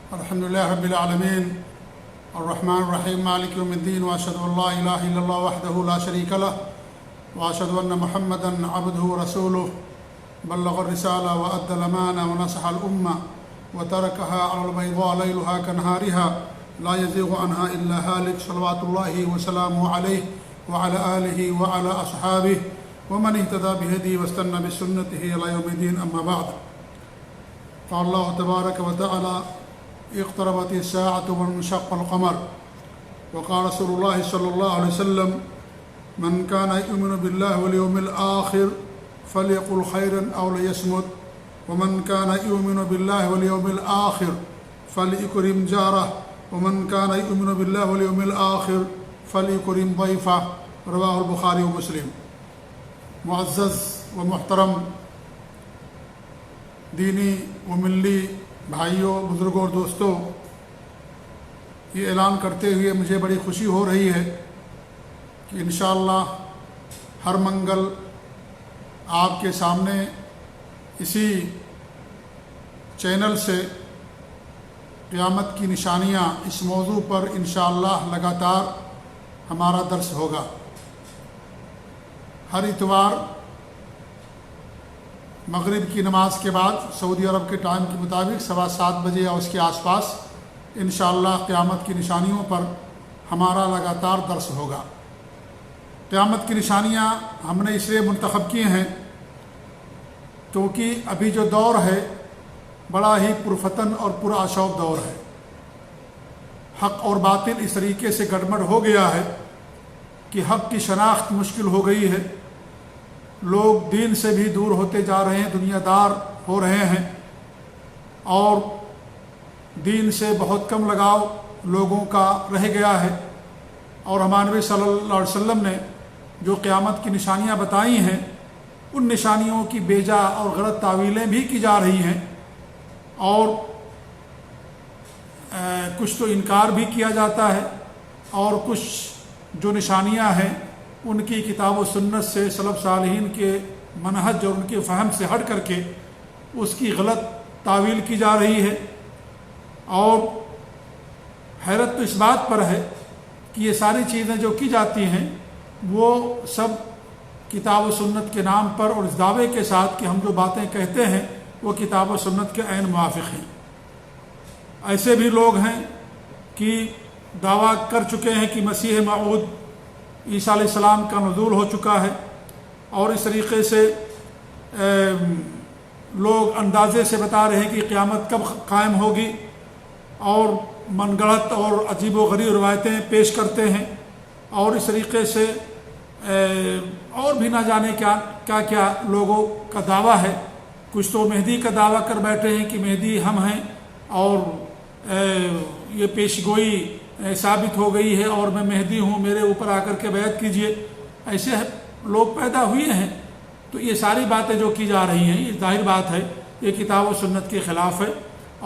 الحمد لله رب العالمين الرحمن الرحيم مالك يوم الدين وأشهد أن لا إله إلا الله وحده لا شريك له وأشهد أن محمدا عبده ورسوله بلغ الرسالة وأدى الأمانة ونصح الأمة وتركها على البيضاء ليلها كنهارها لا يزيغ عنها إلا هالك صلوات الله وسلامه عليه وعلى آله وعلى أصحابه ومن اهتدى بهديه واستنى بسنته إلى يوم الدين أما بعد. قال الله تبارك وتعالى اقتربت الساعة وانشق القمر وقال رسول الله صلى الله عليه وسلم من كان يؤمن بالله واليوم الآخر فليقل خيرا أو ليصمت ومن كان يؤمن بالله واليوم الآخر فليكرم جاره ومن كان يؤمن بالله واليوم الآخر فليكرم ضيفه رواه البخاری و مسلم. معزز و محترم دینی و ملی بھائیوں، بزرگوں اور دوستوں، یہ اعلان کرتے ہوئے مجھے بڑی خوشی ہو رہی ہے کہ انشاءاللہ ہر منگل آپ کے سامنے اسی چینل سے قیامت کی نشانیاں اس موضوع پر انشاءاللہ لگاتار ہمارا درس ہوگا. ہر اتوار مغرب کی نماز کے بعد سعودی عرب کے ٹائم کے مطابق 7:15 بجے یا اس کے آس پاس انشاءاللہ قیامت کی نشانیوں پر ہمارا لگاتار درس ہوگا. قیامت کی نشانیاں ہم نے اس لیے منتخب کی ہیں کیونکہ ابھی جو دور ہے بڑا ہی پرفتن اور پرآشوب دور ہے. حق اور باطل اس طریقے سے گڑبڑ ہو گیا ہے کہ حق کی شناخت مشکل ہو گئی ہے. لوگ دین سے بھی دور ہوتے جا رہے ہیں، دنیا دار ہو رہے ہیں، اور دین سے بہت کم لگاؤ لوگوں کا رہ گیا ہے. اور ہمارے نبی صلی اللہ علیہ وسلم نے جو قیامت کی نشانیاں بتائی ہیں ان نشانیوں کی بیجا اور غلط تعویلیں بھی کی جا رہی ہیں، اور کچھ تو انکار بھی کیا جاتا ہے، اور کچھ جو نشانیاں ہیں ان کی کتاب و سنت سے سلف صالحین کے منہج اور ان کے فہم سے ہٹ کر کے اس کی غلط تعویل کی جا رہی ہے. اور حیرت تو اس بات پر ہے کہ یہ ساری چیزیں جو کی جاتی ہیں وہ سب کتاب و سنت کے نام پر اور اس دعوے کے ساتھ کہ ہم جو باتیں کہتے ہیں وہ کتاب و سنت کے عین موافق ہیں. ایسے بھی لوگ ہیں کہ دعویٰ کر چکے ہیں کہ مسیح موعود عیسیٰ علیہ السلام کا نزول ہو چکا ہے، اور اس طریقے سے لوگ اندازے سے بتا رہے ہیں کہ قیامت کب قائم ہوگی، اور من گڑھت اور عجیب و غریب روایتیں پیش کرتے ہیں، اور اس طریقے سے اور بھی نہ جانے کیا کیا لوگوں کا دعویٰ ہے. کچھ تو مہدی کا دعویٰ کر بیٹھے ہیں کہ مہدی ہم ہیں، اور یہ پیش گوئی ثابت ہو گئی ہے اور میں مہدی ہوں، میرے اوپر آ کر کے بیعت کیجئے. ایسے لوگ پیدا ہوئے ہیں. تو یہ ساری باتیں جو کی جا رہی ہیں یہ ظاہر بات ہے یہ کتاب و سنت کے خلاف ہے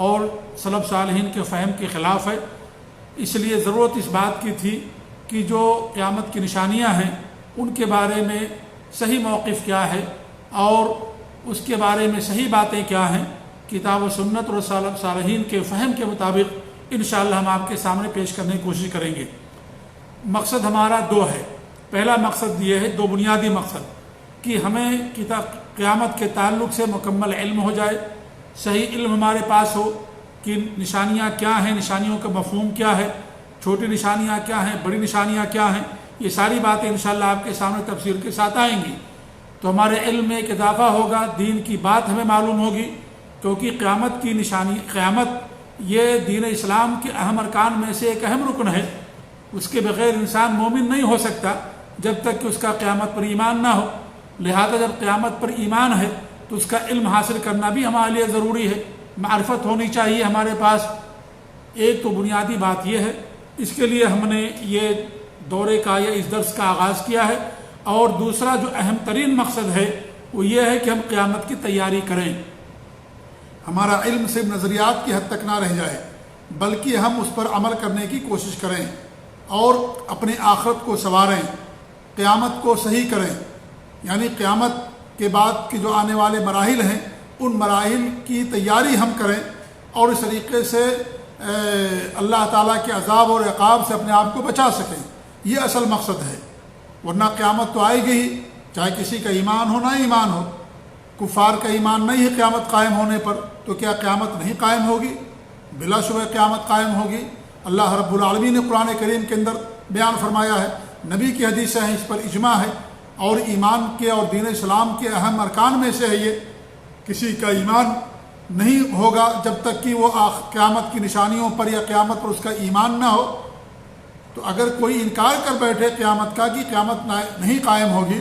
اور سلف صالحین کے فہم کے خلاف ہے. اس لیے ضرورت اس بات کی تھی کہ جو قیامت کی نشانیاں ہیں ان کے بارے میں صحیح موقف کیا ہے اور اس کے بارے میں صحیح باتیں کیا ہیں، کتاب و سنت اور سلف صالحین کے فہم کے مطابق انشاءاللہ ہم آپ کے سامنے پیش کرنے کی کوشش کریں گے. مقصد ہمارا دو ہے. پہلا مقصد یہ ہے، دو بنیادی مقصد، کہ ہمیں قیامت کے تعلق سے مکمل علم ہو جائے، صحیح علم ہمارے پاس ہو کہ نشانیاں کیا ہیں، نشانیوں کا مفہوم کیا ہے، چھوٹی نشانیاں کیا ہیں، بڑی نشانیاں کیا ہیں. یہ ساری باتیں انشاءاللہ آپ کے سامنے تفصیل کے ساتھ آئیں گی. تو ہمارے علم میں ایک اضافہ ہوگا، دین کی بات ہمیں معلوم ہوگی، کیونکہ قیامت کی نشانی، قیامت یہ دین اسلام کے اہم ارکان میں سے ایک اہم رکن ہے. اس کے بغیر انسان مومن نہیں ہو سکتا جب تک کہ اس کا قیامت پر ایمان نہ ہو. لہذا جب قیامت پر ایمان ہے تو اس کا علم حاصل کرنا بھی ہمارے لیے ضروری ہے، معرفت ہونی چاہیے ہمارے پاس. ایک تو بنیادی بات یہ ہے، اس کے لیے ہم نے یہ دورے کا یا اس درس کا آغاز کیا ہے. اور دوسرا جو اہم ترین مقصد ہے وہ یہ ہے کہ ہم قیامت کی تیاری کریں. ہمارا علم صرف نظریات کی حد تک نہ رہ جائے بلکہ ہم اس پر عمل کرنے کی کوشش کریں اور اپنی آخرت کو سنواریں، قیامت کو صحیح کریں. یعنی قیامت کے بعد کے جو آنے والے مراحل ہیں ان مراحل کی تیاری ہم کریں اور اس طریقے سے اللہ تعالیٰ کے عذاب اور عقاب سے اپنے آپ کو بچا سکیں. یہ اصل مقصد ہے. ورنہ قیامت تو آئے گی ہی، چاہے کسی کا ایمان ہو نہ ایمان ہو. کفار کا ایمان نہیں ہے قیامت قائم ہونے پر، تو کیا قیامت نہیں قائم ہوگی؟ بلا شبہ قیامت قائم ہوگی. اللہ رب العالمین نے قرآن کریم کے اندر بیان فرمایا ہے، نبی کی حدیثیں ہیں، اس پر اجماع ہے، اور ایمان کے اور دین اسلام کے اہم ارکان میں سے ہے یہ. کسی کا ایمان نہیں ہوگا جب تک کہ وہ قیامت کی نشانیوں پر یا قیامت پر اس کا ایمان نہ ہو. تو اگر کوئی انکار کر بیٹھے قیامت کا کہ قیامت نہیں قائم ہوگی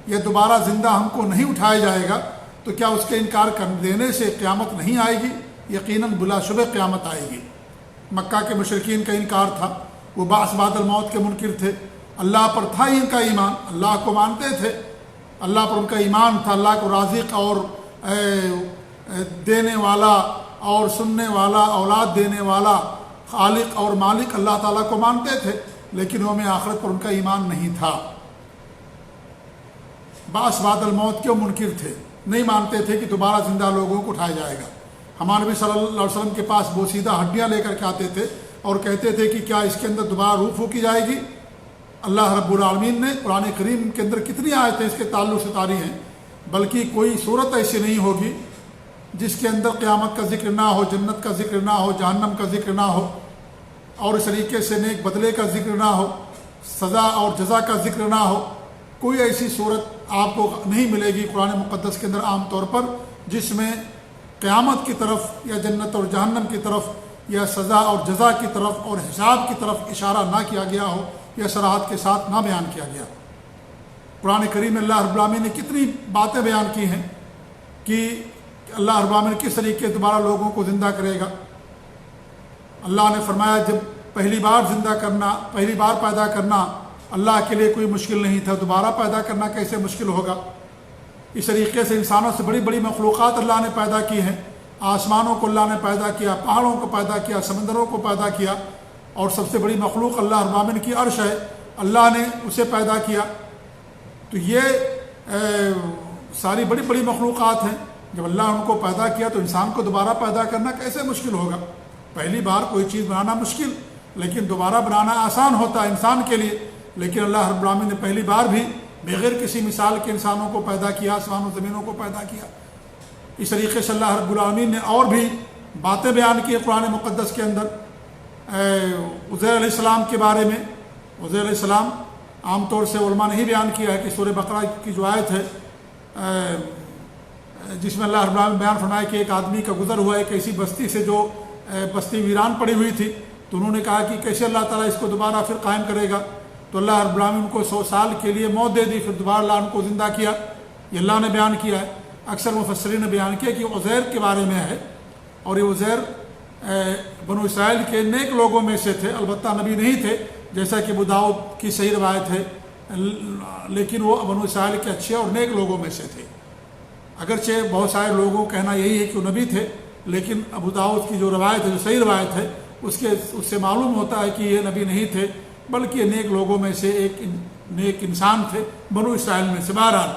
یا دوبارہ زندہ ہم کو نہیں اٹھایا جائے گا، تو کیا اس کے انکار کر دینے سے قیامت نہیں آئے گی؟ یقیناً بلا شبہ قیامت آئے گی. مکہ کے مشرکین کا انکار تھا، وہ بعث بعد الموت کے منکر تھے. اللہ پر تھا ہی ان کا ایمان، اللہ کو مانتے تھے، اللہ پر ان کا ایمان تھا، اللہ کو رازق اور دینے والا اور سننے والا، اولاد دینے والا، خالق اور مالک اللہ تعالیٰ کو مانتے تھے، لیکن یوم آخرت پر ان کا ایمان نہیں تھا. بعث بعد الموت کے منکر تھے، نہیں مانتے تھے کہ دوبارہ زندہ لوگوں کو اٹھایا جائے گا. ہمارے نبی صلی اللہ علیہ وسلم کے پاس بوسیدہ ہڈیاں لے کر کے آتے تھے اور کہتے تھے کہ کیا اس کے اندر دوبارہ روح پھونکی جائے گی؟ اللہ رب العالمین نے قرآن کریم کے اندر کتنی آیتیں اس کے تعلق سے اتاری ہیں، بلکہ کوئی صورت ایسی نہیں ہوگی جس کے اندر قیامت کا ذکر نہ ہو، جنت کا ذکر نہ ہو، جہنم کا ذکر نہ ہو، اور اس طریقے سے نیک بدلے کا ذکر نہ ہو، سزا اور جزا کا ذکر نہ ہو. کوئی ایسی صورت آپ کو نہیں ملے گی قرآن مقدس کے اندر عام طور پر جس میں قیامت کی طرف یا جنت اور جہنم کی طرف یا سزا اور جزا کی طرف اور حساب کی طرف اشارہ نہ کیا گیا ہو یا صراحت کے ساتھ نہ بیان کیا گیا. قرآن کریم میں اللہ رب العالمین نے کتنی باتیں بیان کی ہیں کہ اللہ رب العالمین کس طریقے دوبارہ لوگوں کو زندہ کرے گا. اللہ نے فرمایا جب پہلی بار زندہ کرنا، پہلی بار پیدا کرنا اللہ کے لیے کوئی مشکل نہیں تھا، دوبارہ پیدا کرنا کیسے مشکل ہوگا. اس طریقے سے انسانوں سے بڑی بڑی مخلوقات اللہ نے پیدا کی ہیں. آسمانوں کو اللہ نے پیدا کیا، پہاڑوں کو پیدا کیا، سمندروں کو پیدا کیا، اور سب سے بڑی مخلوق اللہ رب العالمین کی عرش ہے، اللہ نے اسے پیدا کیا. تو یہ ساری بڑی بڑی مخلوقات ہیں. جب اللہ ان کو پیدا کیا تو انسان کو دوبارہ پیدا کرنا کیسے مشکل ہوگا؟ پہلی بار کوئی چیز بنانا مشکل، لیکن دوبارہ بنانا آسان ہوتا ہے انسان کے لیے. لیکن اللہ رب العالمین نے پہلی بار بھی بغیر کسی مثال کے انسانوں کو پیدا کیا، آسمان و زمینوں کو پیدا کیا. اس طریقے سے اللہ رب العالمین نے اور بھی باتیں بیان کی قرآن مقدس کے اندر. عزیر علیہ السلام کے بارے میں، عزیر علیہ السلام عام طور سے علماء نے ہی بیان کیا ہے کہ سورہ بقرہ کی جو آیت ہے جس میں اللہ رب العالمین بیان فرمایا کہ ایک آدمی کا گزر ہوا ایک ایسی بستی سے جو بستی ویران پڑی ہوئی تھی، تو انہوں نے کہا کہ کیسے اللہ تعالیٰ اس کو دوبارہ پھر قائم کرے گا. تو اللہ رب العالمین ان کو 100 سال کے لیے موت دے دی، پھر دوبارہ اللہ ان کو زندہ کیا. یہ اللہ نے بیان کیا ہے. اکثر مفسرین نے بیان کیا کہ عزیر کے بارے میں ہے، اور یہ عزیر بنو اسرائیل کے نیک لوگوں میں سے تھے، البتہ نبی نہیں تھے جیسا کہ ابو داؤد کی صحیح روایت ہے، لیکن وہ بنو اسرائیل کے اچھے اور نیک لوگوں میں سے تھے. اگرچہ بہت سارے لوگوں کا کہنا یہی ہے کہ وہ نبی تھے، لیکن ابو داؤد کی جو روایت ہے، جو صحیح روایت ہے، اس سے معلوم ہوتا ہے کہ یہ نبی نہیں تھے، بلکہ نیک لوگوں میں سے ایک نیک انسان تھے بنو اسرائیل میں سے. بہرحال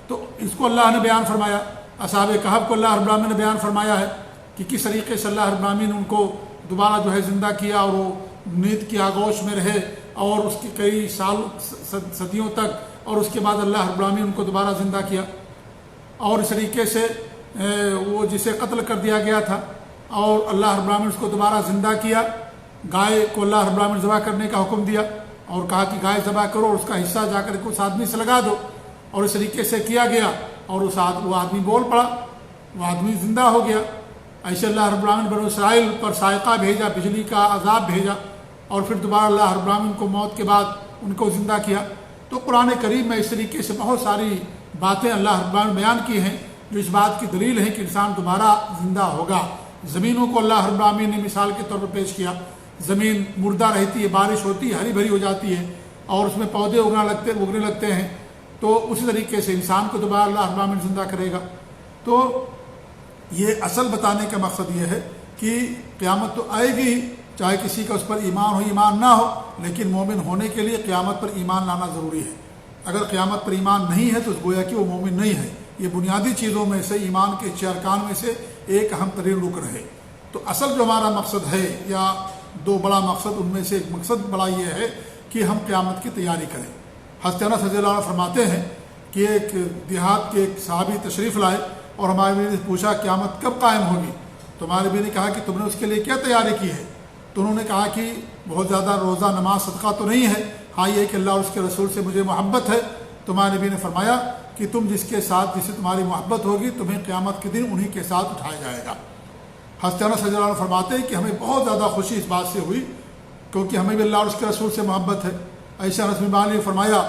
تو اس کو اللہ نے بیان فرمایا. اصحاب کہف کو اللہ رب العالمین نے بیان فرمایا ہے کہ کس طریقے سے اللہ رب العالمین ان کو دوبارہ جو ہے زندہ کیا، اور وہ نیند کی آغوش میں رہے اور اس کی کئی سال صدیوں تک، اور اس کے بعد اللہ رب العالمین ان کو دوبارہ زندہ کیا. اور اس طریقے سے وہ جسے قتل کر دیا گیا تھا اور اللہ رب العالمین اس کو دوبارہ زندہ کیا. گائے کو اللہ رب العالمین ذبح کرنے کا حکم دیا اور کہا کہ گائے ذبح کرو اور اس کا حصہ جا کر اس آدمی سے لگا دو، اور اس طریقے سے کیا گیا، اور وہ آدمی بول پڑا، وہ آدمی زندہ ہو گیا. ایسے اللہ رب العالمین بنو اسرائیل پر صاعقہ بھیجا، بجلی کا عذاب بھیجا، اور پھر دوبارہ اللہ رب العالمین کو موت کے بعد ان کو زندہ کیا. تو قرآن کریم میں اس طریقے سے بہت ساری باتیں اللہ رب العالمین بیان کی ہیں جو اس بات کی دلیل ہے کہ انسان دوبارہ زندہ ہوگا. زمینوں کو اللہ رب العالمین نے مثال کے طور پر پیش کیا. زمین مردہ رہتی ہے، بارش ہوتی ہے، ہری بھری ہو جاتی ہے، اور اس میں پودے اگنے لگتے ہیں. تو اسی طریقے سے انسان کو دوبارہ اللہ رب العالمین زندہ کرے گا. تو یہ اصل بتانے کا مقصد یہ ہے کہ قیامت تو آئے گی، چاہے کسی کا اس پر ایمان ہو ایمان نہ ہو، لیکن مومن ہونے کے لیے قیامت پر ایمان لانا ضروری ہے. اگر قیامت پر ایمان نہیں ہے تو گویا کہ وہ مومن نہیں ہے. یہ بنیادی چیزوں میں سے، ایمان کے 6 ارکان میں سے ایک اہم ترین رکن ہے. تو اصل جو ہمارا مقصد ہے یا دو بڑا مقصد، ان میں سے ایک مقصد بڑا یہ ہے کہ ہم قیامت کی تیاری کریں۔ حضرت انس رضی اللہ عنہ فرماتے ہیں کہ ایک دیہات کے ایک صحابی تشریف لائے اور ہمارے نبی نے پوچھا قیامت کب قائم ہوگی؟ تو ہمارے نبی نے کہا کہ تم نے اس کے لیے کیا تیاری کی ہے؟ تو انہوں نے کہا کہ بہت زیادہ روزہ نماز صدقہ تو نہیں ہے، ہاں یہ کہ اللہ اور اس کے رسول سے مجھے محبت ہے۔ تو ہمارے نبی نے فرمایا کہ تم جس کے ساتھ جسے تمہاری محبت ہوگی تمہیں قیامت کے دن انہی کے ساتھ اٹھایا جائے گا۔ حضرت انس رضی اللہ عنہ فرماتے ہیں کہ ہمیں بہت زیادہ خوشی اس بات سے ہوئی کیونکہ ہمیں بھی اللہ اور اس کے رسول سے محبت ہے۔ ایسے انس بن مالک نے فرمایا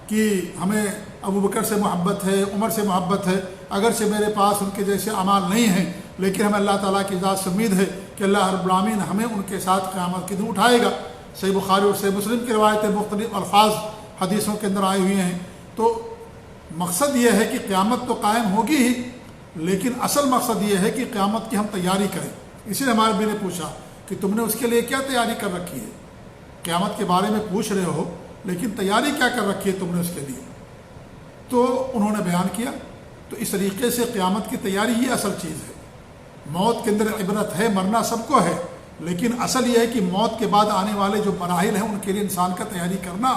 کہ ہمیں ابو بکر سے محبت ہے، عمر سے محبت ہے، اگرچہ میرے پاس ان کے جیسے اعمال نہیں ہیں لیکن ہمیں اللہ تعالیٰ کی ذات سے امید ہے کہ اللہ رب العالمین ہمیں ان کے ساتھ قیامت کے دن اٹھائے گا۔ صحیح بخاری اور صحیح مسلم کی روایتیں مختلف الفاظ حدیثوں کے اندر آئے ہوئے ہیں۔ تو مقصد یہ ہے کہ قیامت تو قائم ہوگی ہی، لیکن اصل مقصد یہ ہے کہ قیامت کی ہم تیاری کریں۔ اسی لیے ہمارے بھی نے پوچھا کہ تم نے اس کے لیے کیا تیاری کر رکھی ہے؟ قیامت کے بارے میں پوچھ رہے ہو لیکن تیاری کیا کر رکھی ہے تم نے اس کے لیے؟ تو انہوں نے بیان کیا۔ تو اس طریقے سے قیامت کی تیاری یہ اصل چیز ہے۔ موت کے اندر عبرت ہے، مرنا سب کو ہے، لیکن اصل یہ ہے کہ موت کے بعد آنے والے جو مراحل ہیں ان کے لیے انسان کا تیاری کرنا،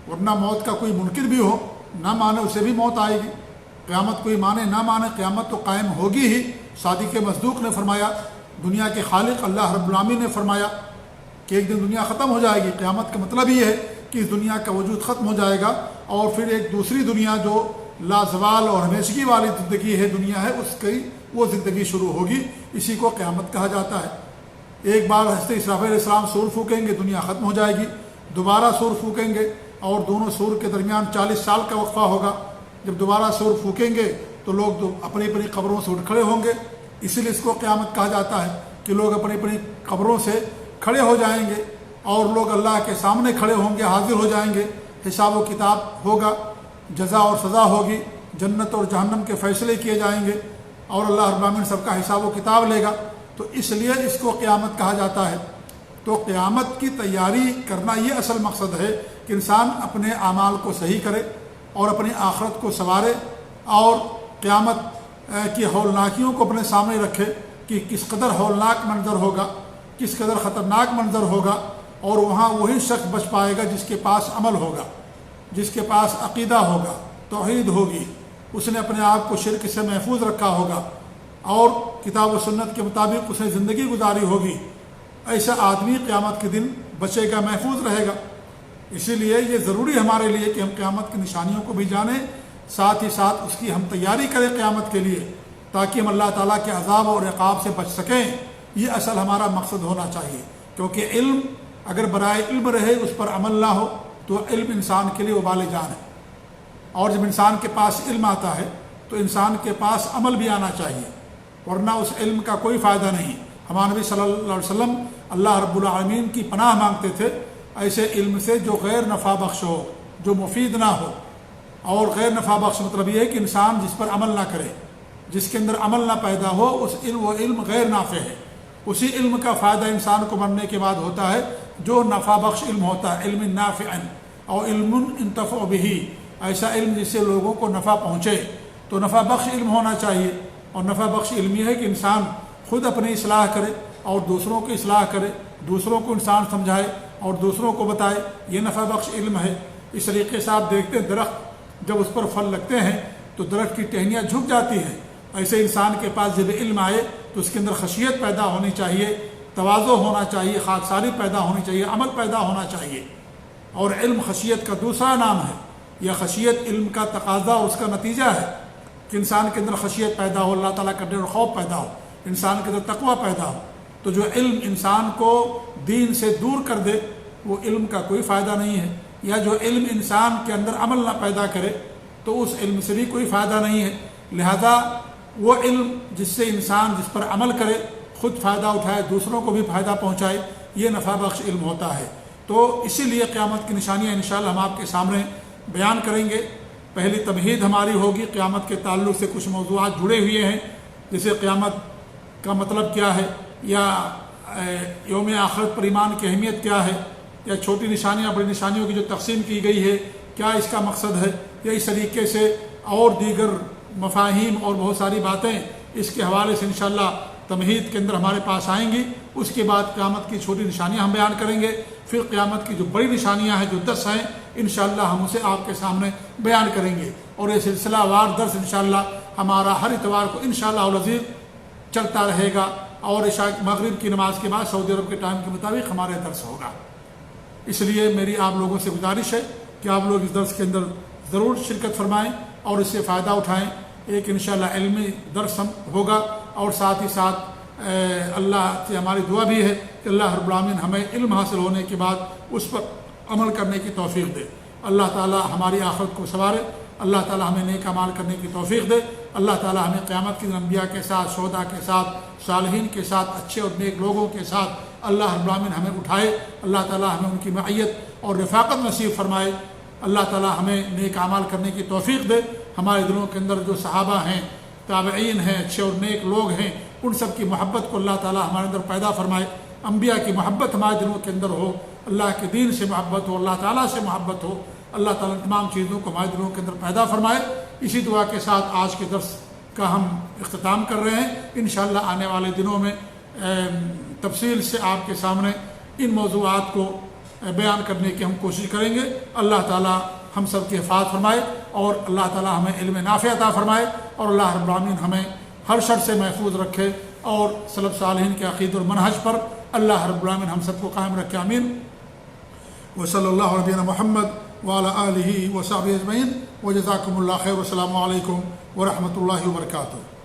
ورنہ موت کا کوئی منکر بھی ہو نہ مانے اسے بھی موت آئے گی۔ قیامت کوئی مانے نہ مانے قیامت تو قائم ہوگی ہی۔ صادق مصدوق نے فرمایا، دنیا کے خالق اللہ رب العالمین نے فرمایا کہ ایک دن دنیا ختم ہو جائے گی۔ قیامت کا مطلب یہ ہے کہ اس دنیا کا وجود ختم ہو جائے گا اور پھر ایک دوسری دنیا جو لازوال اور ہمیشگی والی زندگی ہے، دنیا ہے، اس کی وہ زندگی شروع ہوگی۔ اسی کو قیامت کہا جاتا ہے۔ ایک بار حضرت اسرافیل علیہ السلام سور پھونکیں گے، دنیا ختم ہو جائے گی۔ دوبارہ سور پھونکیں گے اور دونوں سور کے درمیان 40 سال کا وقفہ ہوگا۔ جب دوبارہ سور پھونکیں گے تو لوگ اپنی اپنی قبروں سے اٹھ کھڑے ہوں گے۔ اسی لیے اس کو قیامت کہا جاتا ہے کہ لوگ اپنی اپنی قبروں سے کھڑے ہو جائیں گے اور لوگ اللہ کے سامنے کھڑے ہوں گے، حاضر ہو جائیں گے۔ حساب و کتاب ہوگا، جزا اور سزا ہوگی، جنت اور جہنم کے فیصلے کیے جائیں گے اور اللہ رب العالمین سب کا حساب و کتاب لے گا۔ تو اس لیے اس کو قیامت کہا جاتا ہے۔ تو قیامت کی تیاری کرنا یہ اصل مقصد ہے کہ انسان اپنے اعمال کو صحیح کرے اور اپنی آخرت کو سنوارے اور قیامت کی ہولناکیوں کو اپنے سامنے رکھے کہ کس قدر ہولناک منظر ہوگا، کس قدر خطرناک منظر ہوگا، اور وہاں وہی شخص بچ پائے گا جس کے پاس عمل ہوگا، جس کے پاس عقیدہ ہوگا، توحید ہوگی، اس نے اپنے آپ کو شرک سے محفوظ رکھا ہوگا اور کتاب و سنت کے مطابق اس نے زندگی گزاری ہوگی۔ ایسا آدمی قیامت کے دن بچے گا، محفوظ رہے گا۔ اسی لیے یہ ضروری ہمارے لیے کہ ہم قیامت کی نشانیوں کو بھی جانیں، ساتھ ہی ساتھ اس کی ہم تیاری کریں قیامت کے لیے، تاکہ ہم اللہ تعالیٰ کے عذاب اور عقاب سے بچ سکیں۔ یہ اصل ہمارا مقصد ہونا چاہیے، کیونکہ علم اگر برائے علم رہے، اس پر عمل نہ ہو، تو علم انسان کے لیے وبال جان ہے۔ اور جب انسان کے پاس علم آتا ہے تو انسان کے پاس عمل بھی آنا چاہیے، ورنہ اس علم کا کوئی فائدہ نہیں۔ ہمارے نبی صلی اللہ علیہ وسلم اللہ رب العالمین کی پناہ مانگتے تھے ایسے علم سے جو غیر نفع بخش ہو، جو مفید نہ ہو۔ اور غیر نفع بخش مطلب یہ ہے کہ انسان جس پر عمل نہ کرے، جس کے اندر عمل نہ پیدا ہو، وہ علم غیر نافع ہے۔ اسی علم کا فائدہ انسان کو مرنے کے بعد ہوتا ہے جو نفع بخش علم ہوتا ہے، علم نافع اور علم انتفع بہ، ایسا علم جس سے لوگوں کو نفع پہنچے۔ تو نفع بخش علم ہونا چاہیے، اور نفع بخش علم یہ ہے کہ انسان خود اپنی اصلاح کرے اور دوسروں کی اصلاح کرے، دوسروں کو انسان سمجھائے اور دوسروں کو بتائے، یہ نفع بخش علم ہے۔ اس طریقے سے آپ دیکھتے ہیں درخت جب اس پر پھل لگتے ہیں تو درخت کی ٹہنیاں جھک جاتی ہیں، ایسے انسان کے پاس جب علم آئے تو اس کے اندر خشیت پیدا ہونی چاہیے، تواضع ہونا چاہیے، خاکساری پیدا ہونی چاہیے، عمل پیدا ہونا چاہیے۔ اور علم خشیت کا دوسرا نام ہے۔ یہ خشیت علم کا تقاضا اور اس کا نتیجہ ہے کہ انسان کے اندر خشیت پیدا ہو، اللہ تعالیٰ کا ڈر اور خوف پیدا ہو، انسان کے اندر تقوی پیدا ہو۔ تو جو علم انسان کو دین سے دور کر دے وہ علم کا کوئی فائدہ نہیں ہے، یا جو علم انسان کے اندر عمل نہ پیدا کرے تو اس علم سے بھی کوئی فائدہ نہیں ہے۔ لہذا وہ علم جس سے انسان جس پر عمل کرے، خود فائدہ اٹھائے، دوسروں کو بھی فائدہ پہنچائے، یہ نفع بخش علم ہوتا ہے۔ تو اسی لیے قیامت کی نشانیاں انشاءاللہ ہم آپ کے سامنے بیان کریں گے۔ پہلی تمہید ہماری ہوگی، قیامت کے تعلق سے کچھ موضوعات جڑے ہوئے ہیں، جیسے قیامت کا مطلب کیا ہے، یا یوم آخرت پر ایمان کی اہمیت کیا ہے، یا چھوٹی نشانیاں بڑی نشانیوں کی جو تقسیم کی گئی ہے کیا اس کا مقصد ہے، یا اس طریقے سے اور دیگر مفاہیم اور بہت ساری باتیں اس کے حوالے سے انشاءاللہ تمہید کے اندر ہمارے پاس آئیں گی. اس کے بعد قیامت کی چھوٹی نشانیاں ہم بیان کریں گے. پھر قیامت کی جو بڑی نشانیاں ہیں جو 10 ہیں انشاءاللہ ہم اسے آپ کے سامنے بیان کریں گے. اور یہ سلسلہ وار درس انشاءاللہ ہمارا ہر اتوار کو انشاءاللہ العزیز چلتا رہے گا. اور عشاء مغرب کی نماز کے بعد سعودی عرب کے ٹائم کے مطابق ہمارے درس ہوگا. اس لیے میری آپ لوگوں سے گزارش ہے کہ آپ لوگ اس درس کے اندر ضرور شرکت فرمائیں اور اس سے فائدہ اٹھائیں. ایک انشاءاللہ علمی درس ہوگا اور ساتھ ہی ساتھ اللہ سے ہماری دعا بھی ہے کہ اللہ رب العالمین ہمیں علم حاصل ہونے کے بعد اس پر عمل کرنے کی توفیق دے. اللہ تعالی ہماری آخرت کو سنوارے. اللہ تعالی ہمیں نیک اعمال کرنے کی توفیق دے. اللہ تعالی ہمیں قیامت کے دن انبیاء کے ساتھ، شہداء کے ساتھ، صالحین کے ساتھ، اچھے اور نیک لوگوں کے ساتھ اللہ رب العالمین ہمیں اٹھائے. اللہ تعالی ہمیں ان کی معیت اور رفاقت نصیب فرمائے. اللہ تعالی ہمیں نیک اعمال کرنے کی توفیق دے. ہمارے دلوں کے اندر جو صحابہ ہیں، تابعین ہیں، اچھے اور نیک لوگ ہیں، ان سب کی محبت کو اللہ تعالی ہمارے اندر پیدا فرمائے. انبیاء کی محبت ہمارے دلوں کے اندر ہو، اللہ کے دین سے محبت ہو، اللہ تعالیٰ سے محبت ہو. اللہ تعالیٰ تمام چیزوں کو ہمارے دلوں کے اندر پیدا فرمائے. اسی دعا کے ساتھ آج کے درس کا ہم اختتام کر رہے ہیں. انشاءاللہ آنے والے دنوں میں تفصیل سے آپ کے سامنے ان موضوعات کو بیان کرنے کی ہم کوشش کریں گے. اللہ تعالیٰ ہم سب کی حفاظت فرمائے اور اللہ تعالیٰ ہمیں علم نافع عطا فرمائے اور اللہ رب العالمین ہمیں ہر شر سے محفوظ رکھے اور سلف صالحین کے عقید اور منہج پر اللہ رب العالمین ہم سب کو قائم رکھے. آمین. وصلی اللہ علیہ نبینا محمد وعلی آلہ وصحبہ اجمعین. وجزاکم اللہ خیر. والسلام علیکم ورحمۃ اللہ وبرکاتہ.